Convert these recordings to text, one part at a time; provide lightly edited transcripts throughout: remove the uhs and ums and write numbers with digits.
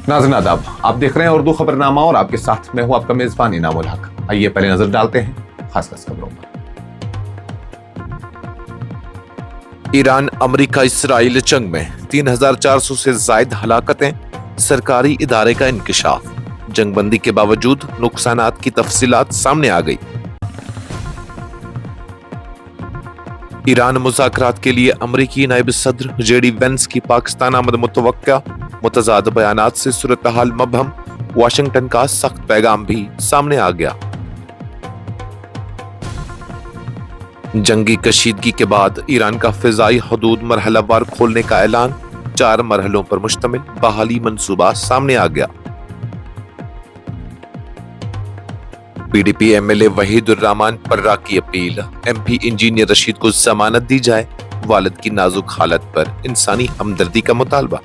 नाज़रीन आदाब, आप देख रहे हैं उर्दू खबरनामा और आपके साथ मैं हूं आपका मेजबान इनामुल हक। आइए पहले नजर डालते हैं खास खबरों पर। ईरान अमेरिका इसराइल जंग में 3400 से ज्यादा हलाकतें, सरकारी इदारे का इंकशाफ। जंगबंदी के बावजूद नुकसानात की तफसीलात सामने आ गई। ईरान मुज़ाकरात के लिए अमरीकी नायब सदर जेडी वेंस की पाकिस्तान आमद मुतवक्का। मुतज़ाद बयानात से सूरत हाल मबहम, वाशिंगटन का सख्त पैगाम भी सामने आ गया। जंगी कशीदगी के बाद ईरान का फिजाई हदूद मरहलावार खोलने का ऐलान, 4 मरहलों पर मुश्तमिल बहाली मंसूबा सामने आ गया। पीडीपी एमएलए वहीदुर रहमान पर्रा की अपील, एमपी इंजीनियर रशीद को जमानत दी जाए। वालिद की नाजुक हालत पर इंसानी हमदर्दी का मुतालबा।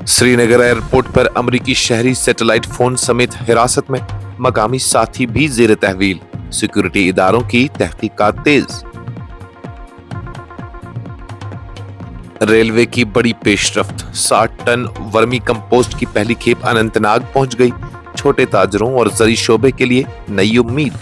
श्रीनगर एयरपोर्ट पर अमरीकी शहरी सैटेलाइट फोन समेत हिरासत में, मकामी साथी भी जेर तहवील। सिक्योरिटी इदारों की तहकीकात तेज। रेलवे की बड़ी पेशरफ्त, 60 टन वर्मी कंपोस्ट की पहली खेप अनंतनाग पहुंच गई। छोटे ताजरों और जरी शोबे के लिए नई उम्मीद।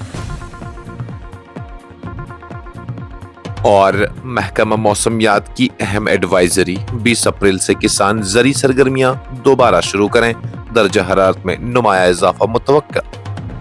और महकमा मौसमियात की अहम एडवाइजरी, 20 अप्रैल से किसान जरी सरगर्मियां दोबारा शुरू करें। दर्जा हरारत में नुमाया इजाफा मुतवक्का।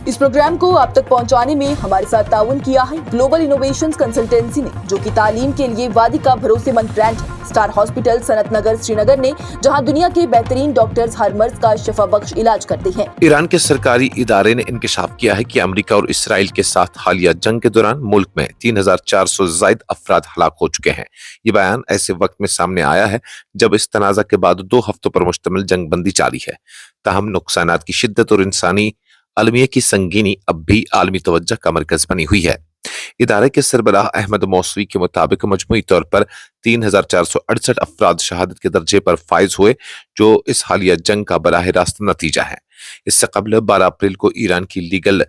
इस प्रोग्राम को आप तक पहुंचाने में हमारे साथ ताउन किया है ग्लोबल इनोवेशंस कंसल्टेंसी ने, जो कि तालीम के लिए वादी का भरोसेमंद ब्रांड है। स्टार हॉस्पिटल सनत नगर श्रीनगर ने, जहां दुनिया के बेहतरीन डॉक्टर्स हर मर्ज का शिफा बख्श इलाज करते हैं। ईरान के सरकारी इदारे ने इंकशाफ किया है कि अमेरिका और इसराइल के साथ हालिया जंग के दौरान मुल्क में 3400 से ज्यादा अफराद हलाक हो चुके हैं। ये बयान ऐसे वक्त में सामने आया है जब इस तनाज़ा के बाद 2 हफ्तों पर मुश्तमिल जंग बंदी जारी है। ताहम नुकसानात की शिद्दत और इंसानी अलमिया की संगीनी अब भी आलमी तवज्जो का मरकज बनी हुई है। इदारे के सरबराह अहमद मौसवी के मुताबिक मजमूई तौर पर 3468 अफराद शहादत के दर्जे पर फाइज हुए, जो इस हालिया जंग का बराह रास्त नतीजा है। इससे कबल 12 अप्रैल को ईरान की लीगल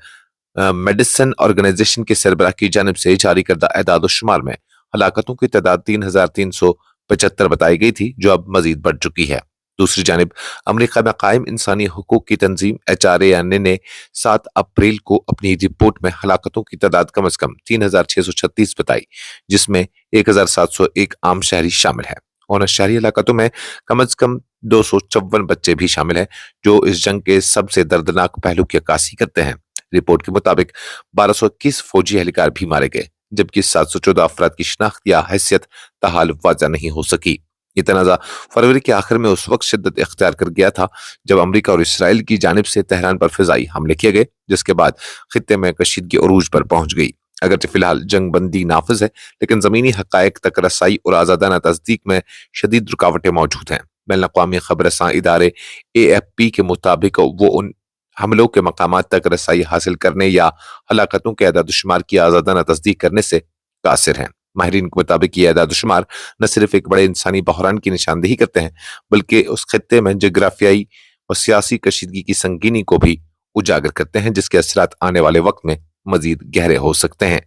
मेडिसिन ऑर्गेनाइजेशन के सरबराह की जानिब से जारी करदा एदाद शुमार में हलाकतों की तादाद 3375 बताई गई थी, जो अब मजीद बढ़ चुकी है। दूसरी जानिब अमेरिका में कायम इंसानी हुकूक की तंजीम HRAN ने 7 अप्रैल को अपनी रिपोर्ट में हलाकतों की तादाद कम से कम 3636 बताई, जिसमें 1701 आम शहरी शामिल है। और शहरी हलाकतों में कम से कम 254 बच्चे भी शामिल हैं, जो इस जंग के सबसे दर्दनाक पहलू की अक्कासी करते हैं। रिपोर्ट के मुताबिक 1221 फौजी एहलकार भी मारे गए, जबकि 714 अफराद की शिनाख्त या हैसियत ताहाल वाज़ा नहीं हो सकी। ये तनाज़ा फरवरी के आखिर में उस वक्त शिद्दत इख्तियार कर गया था जब अमेरिका और इसराइल की जानिब से तेहरान पर फिजाई हमले किए गए, जिसके बाद खित्ते में कशीदगी अरूज पर पहुंच गई। अगरचे फिलहाल जंग बंदी नाफिज है, लेकिन जमीनी हकायक तक रसाई और आजादाना तस्दीक में शदीद रुकावटें मौजूद हैं। बैनुल-अक़वामी खबरसां इदारे AFP के मुताबिक वो उन हमलों के मकामात तक रसाई हासिल करने या हलाकतों के अदाद शुमार की आजादाना तस्दीक करने से कासिर हैं। माहिरीन के मुताबिक ये अदाद शुमार न सिर्फ एक बड़े इंसानी बहरान की निशानदेही करते हैं, बल्कि उस खित्ते में जोग्राफियाई और सियासी कशीदगी की संगीनी को भी उजागर करते हैं, जिसके असरात आने वाले वक्त में मजीद गहरे हो सकते हैं।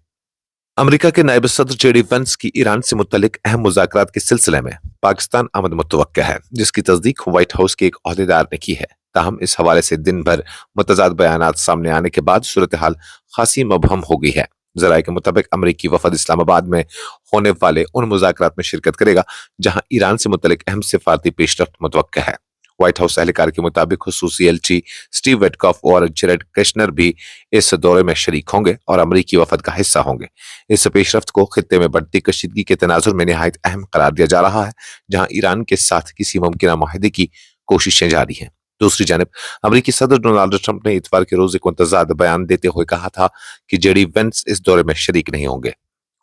अमेरिका के नायब सदर जेडी वेंस की ईरान से मुतल्लिक अहम मुज़ाकरात के सिलसिले में पाकिस्तान आमद मुतवक्का है, जिसकी तस्दीक व्हाइट हाउस के एक ओहदेदार ने की है। ताहम इस हवाले से दिन भर मुतज़ाद बयानात सामने आने के बाद सूरत हाल खासी मबहम हो गई है। ज़राए के मुताबिक अमरीकी वफद इस्लामाबाद में होने वाले उन मुज़ाकरात में शिरकत करेगा जहां ईरान से मुतल्लिक अहम सिफारती पेशरफ्त मुतवक्का है। व्हाइट हाउस एहलकार के मुताबिक खुसूसी एलची स्टीव विटकॉफ और जेरेड कुशनर भी इस दौरे में शरीक होंगे और अमरीकी वफद का हिस्सा होंगे। इस पेशरफ्त को खित्ते में बढ़ती कशीदगी के तनाजुर में निहायत अहम करार दिया जा रहा है, जहां ईरान के साथ किसी मुमकिन माहिदे की कोशिशें जारी हैं। दूसरी जानिब अमेरिकी सदर डोनाल्ड ट्रंप ने इतवार के रोज एक मुतज़ाद बयान देते हुए कहा था कि जेडी वेंस इस दौरे में शरीक नहीं होंगे।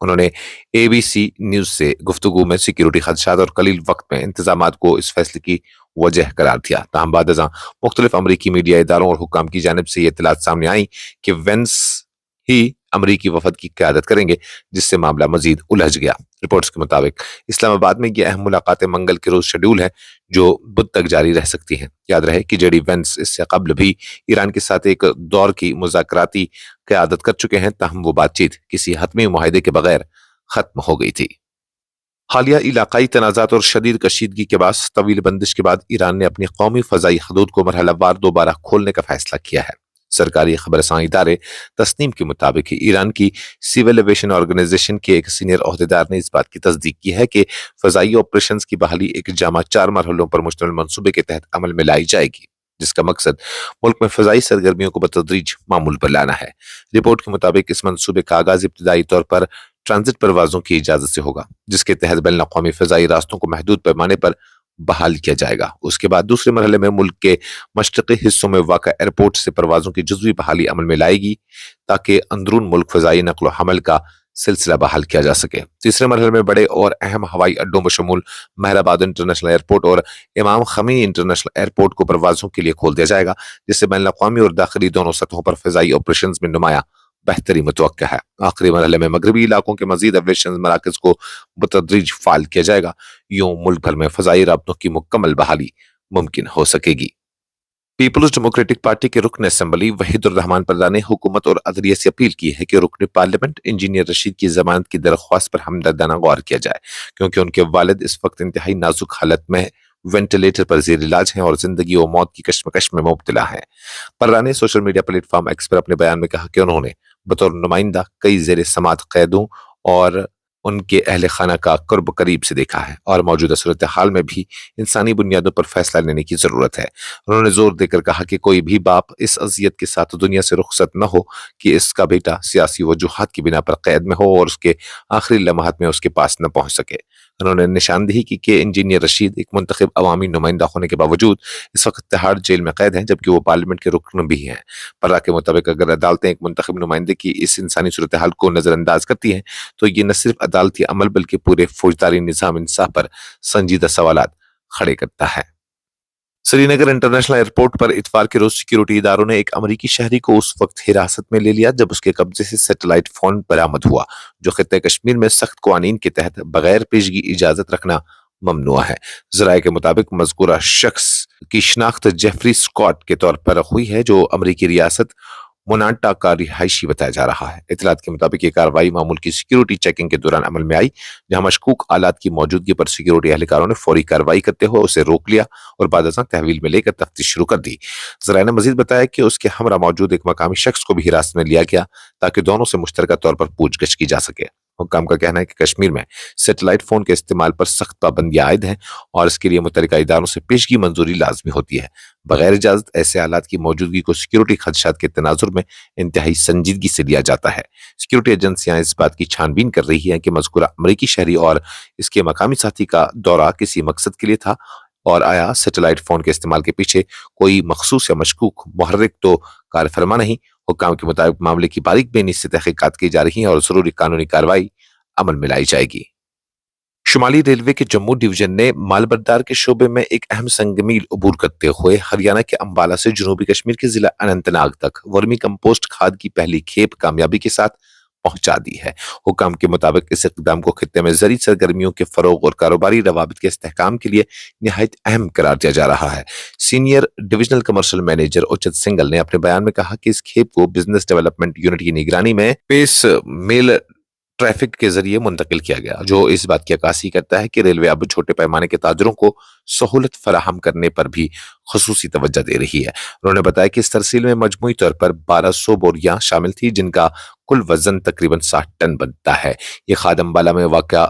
उन्होंने ABC न्यूज से गुफ्तगू में सिक्योरिटी खदशात और कलील वक्त में इंतजामात को इस फैसले की वजह करार दिया। ताहम बाद मुख्तलिफ अमरीकी मीडिया इदारों और हुक्काम की जानिब से ये इत्तलात सामने आई कि वेंस ही अमरीकी वफद की क़यादत करेंगे, जिससे मामला मजीद उलझ गया। रिपोर्ट्स के मुताबिक इस्लामाबाद में ये अहम मुलाकातें मंगल के रोज शेड्यूल है, जो बुध तक जारी रह सकती हैं। याद रहे कि जेडी वेंस इससे कबल भी ईरान के साथ एक दौर की मुज़ाकराती क़यादत कर चुके हैं, ताहम वो बातचीत किसी हतमी मुआहदे के बगैर खत्म हो गई थी। حالیہ علاقائی تنازعات اور شدید کشیدگی کے باعث طویل بندش کے بعد ایران نے اپنی قومی فضائی حدود کو مرحلہ وار دوبارہ کھولنے کا فیصلہ کیا ہے۔ سرکاری خبر رساں ادارے تسنیم کے مطابق ایران کی سول ایویشن آرگنائزیشن کے ایک سینئر عہدیدار نے اس بات کی تصدیق کی ہے کہ فضائی آپریشنز کی بحالی ایک جامع 4 مرحلوں پر مشتمل منصوبے کے تحت عمل میں لائی جائے گی، جس کا مقصد ملک میں فضائی سرگرمیوں کو بتدریج معمول پر لانا ہے۔ رپورٹ کے مطابق اس منصوبے کا آغاز ابتدائی طور پر ٹرانزٹ پروازوں کی اجازت سے ہوگا، جس کے تحت بین الاقوامی فضائی راستوں کو محدود پیمانے پر بحال کیا جائے گا۔ اس کے بعد دوسرے مرحلے میں ملک کے مشرقی حصوں میں واقع ایئرپورٹ سے پروازوں کی جزوی بحالی عمل میں لائے گی تاکہ اندرون ملک فضائی نقل و حمل کا سلسلہ بحال کیا جا سکے۔ تیسرے مرحلے میں بڑے اور اہم ہوائی اڈوں بشمول مہرآباد انٹرنیشنل ایئرپورٹ اور امام خمینی انٹرنیشنل ایئرپورٹ کو پروازوں کے لیے کھول دیا جائے گا، جس سے بین الاقوامی اور داخلی دونوں سطحوں پر فضائی آپریشنز میں نمایاں بہتری متوقع ہے۔ آخری مرحلے میں مغربی علاقوں کے مزید ایویشن مراکز کو بتدریج فعال کیا جائے گا، یوں ملک بھر میں فضائی رابطوں کی مکمل بحالی ممکن ہو سکے گی۔ پیپلز ڈیموکریٹک پارٹی کے رکن اسمبلی وحید الرحمان پردہ نے حکومت اور عدلیہ سے اپیل کی ہے کہ رکن پارلیمنٹ انجینئر رشید کی ضمانت کی درخواست پر ہمدردانہ غور کیا جائے، کیونکہ ان کے والد اس وقت انتہائی نازک حالت میں وینٹیلیٹر پر زیر علاج ہیں اور زندگی و موت کی کشمکش میں مبتلا ہیں۔ پررا نے social media platform X پر اپنے بیان میں کہا کہ انہوں نے بطور نمائندہ کئی زیر سماعت قیدوں اور ان کے اہل خانہ کا قرب قریب سے دیکھا ہے اور موجودہ صورتحال میں بھی انسانی بنیادوں پر فیصلہ لینے کی ضرورت ہے۔ انہوں نے زور دے کر کہا کہ کوئی بھی باپ اس اذیت کے ساتھ دنیا سے رخصت نہ ہو کہ اس کا بیٹا سیاسی وجوہات کی بنا پر قید میں ہو اور اس کے آخری لمحات میں اس کے پاس نہ پہنچ سکے۔ انہوں نے نشاندہی کی کہ انجینئر رشید ایک منتخب عوامی نمائندہ ہونے کے باوجود اس وقت تہاڑ جیل میں قید ہیں، جبکہ وہ پارلیمنٹ کے رکن بھی ہیں۔ پررا کے مطابق اگر عدالتیں ایک منتخب نمائندے کی اس انسانی صورتحال کو نظر انداز کرتی ہیں تو یہ نہ صرف عدالتی عمل بلکہ پورے فوجداری نظام انصاف پر سنجیدہ سوالات کھڑے کرتا ہے۔ سری نگر انٹرنیشنل ایئرپورٹ پر اتوار کے روز سیکیورٹی اداروں نے ایک امریکی شہری کو اس وقت حراست میں لے لیا جب اس کے قبضے سے سیٹلائٹ فون برآمد ہوا جو خطہ کشمیر میں سخت قوانین کے تحت بغیر پیشگی اجازت رکھنا ممنوع ہے۔ ذرائع کے مطابق مذکورہ شخص کی شناخت جیفری سکاٹ کے طور پر ہوئی ہے جو امریکی ریاست موناٹا کا رہائشی بتایا جا رہا ہے۔ اطلاعات کے مطابق یہ کارروائی معمول کی سیکیورٹی چیکنگ کے دوران عمل میں آئی، جہاں مشکوک آلات کی موجودگی پر سیکیورٹی اہلکاروں نے فوری کارروائی کرتے ہوئے اسے روک لیا اور بعد ازاں تحویل میں لے کر تفتیش شروع کر دی۔ ذرائع نے مزید بتایا کہ اس کے ہمراہ موجود ایک مقامی شخص کو بھی حراست میں لیا گیا تاکہ دونوں سے مشترکہ طور پر پوچھ گچھ کی جا سکے۔ حکام کا کہنا ہے کہ کشمیر میں سیٹلائٹ فون کے استعمال پر سخت پابندیاں عائد ہیں اور اس کے لیے متعلقہ اداروں سے پیشگی منظوری لازمی ہوتی ہے۔ بغیر اجازت ایسے آلات کی موجودگی کو سیکیورٹی خدشات کے تناظر میں انتہائی سنجیدگی سے لیا جاتا ہے۔ سیکیورٹی ایجنسیاں اس بات کی چھان بین کر رہی ہیں کہ مذکورہ امریکی شہری اور اس کے مقامی ساتھی کا دورہ کسی مقصد کے لیے تھا اور آیا سیٹلائٹ فون کے استعمال کے پیچھے کوئی مخصوص یا مشکوک محرک تو کار فرما نہیں۔ حکام کے مطابق معاملے کی باریک بینی سے تحقیقات کی جا رہی ہیں اور ضروری قانونی کارروائی عمل میں لائی جائے گی۔ شمالی ریلوے کے جموں ڈویژن نے مال بردار کے شعبے میں ایک اہم سنگ میل عبور کرتے ہوئے ہریانہ کے امبالہ سے جنوبی کشمیر کے ضلع اننت ناگ تک ورمی کمپوسٹ کھاد کی پہلی کھیپ کامیابی کے ساتھ پہنچا دی ہے۔ حکام کے مطابق اس اقدام کو خطے میں زرعی سرگرمیوں کے فروغ اور کاروباری روابط کے استحکام کے لیے نہایت اہم قرار دیا جا رہا ہے۔ Senior divisional commercial manager Achit Singal نے اپنے بیان میں کہا کہ اس کھیپ کو بزنس ڈیولپمنٹ یونٹ کی نگرانی میں پیس میل ٹریفک کے ذریعے منتقل کیا گیا، جو اس بات کی عکاسی کرتا ہے کہ ریلوے اب چھوٹے پیمانے کے تاجروں کو سہولت فراہم کرنے پر بھی خصوصی توجہ دے رہی ہے۔ انہوں نے بتایا کہ اس ترسیل میں مجموعی طور پر 1200 بوریاں شامل تھی جن کا کل وزن تقریباً 60 ٹن بنتا ہے۔ یہ کھاد امبالہ میں واقع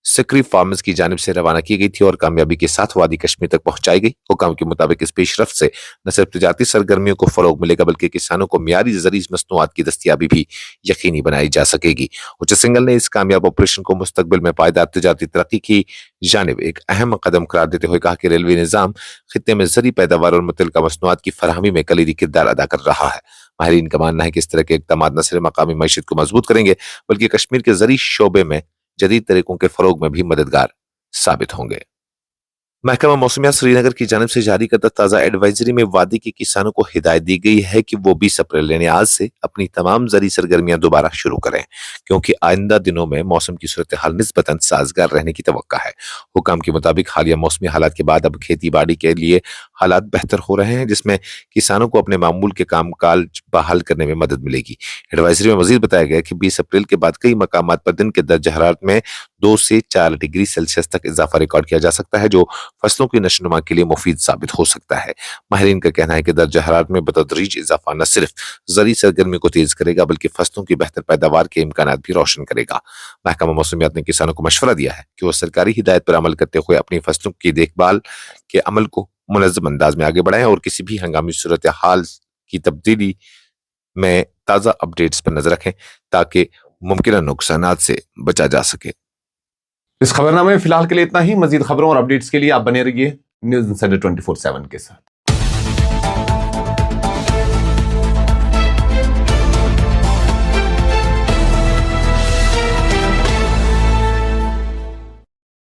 سکری فارمز کی جانب سے روانہ کی گئی تھی اور کامیابی کے ساتھ وادی کشمیر تک پہنچائی گئی۔ حکام کے مطابق اس پیش رفت سے نہ صرف تجارتی سرگرمیوں کو فروغ ملے گا بلکہ کسانوں کو معیاری زرعی مصنوعات کی دستیابی بھی یقینی بنائی جا سکے گی۔ اچت سنگل نے اس کامیاب آپریشن کو مستقبل میں پائیدار تجارتی ترقی کی جانب ایک اہم قدم قرار دیتے ہوئے کہا کہ ریلوے نظام خطے میں زرعی پیداوار اور متعلقہ مصنوعات کی فراہمی میں کلیدی کردار ادا کر رہا ہے۔ ماہرین کا ماننا ہے کہ اس طرح کے اقدامات نہ صرف مقامی معیشت کو مضبوط کریں گے بلکہ کشمیر کے زرعی شعبے میں جدید طریقوں کے فروغ میں بھی مددگار ثابت ہوں گے۔ महकमा मौसमियात श्रीनगर की जानिब से जारी करदा ताज़ा एडवाइजरी में वादी के किसानों को हिदायत दी गई है कि वो 20 अप्रैल यानी आज से अपनी तमाम ज़री सरगर्मियां दोबारा शुरू करें, क्योंकि आइंदा दिनों में मौसम की सूरत हाल निस्बतन साजगार रहने की तवक्का है। हुकाम के मुताबिक हालिया मौसमी हालात के बाद अब खेती बाड़ी के लिए हालात बेहतर हो रहे हैं, जिसमें किसानों को अपने मामूल के काम काज बहाल करने में मदद मिलेगी। एडवाइजरी में मजीद बताया गया कि 20 अप्रैल के बाद कई मकामात पर दिन के दर्ज हरारत में 2 से 4 डिग्री सेल्सियस तक इजाफा रिकॉर्ड किया जा सकता है, जो फसलों की नशोनुमा के लिए मुफीद साबित हो सकता है। माहिरीन का कहना है कि दर्ज हरारत में बतदरीज इजाफा न सिर्फ ज़री सरगर्मी को तेज करेगा बल्कि फसलों की बेहतर पैदावार के इम्कानात भी रोशन करेगा। महकमा मौसमियात ने किसानों को मशवरा दिया है कि वो सरकारी हिदायत पर अमल करते हुए अपनी फसलों की देखभाल के अमल को मुनज़्ज़म अंदाज में आगे बढ़ाएं और किसी भी हंगामी सूरत हाल की तब्दीली में ताज़ा अपडेट्स पर नजर रखें ताकि मुमकिन नुकसानात से बचा जा सके। इस खबरनामे में फिलहाल के लिए इतना ही। मजीद खबरों और अपडेट्स के लिए आप बने रहिए न्यूज़ इंसाइडर 24/7 के साथ।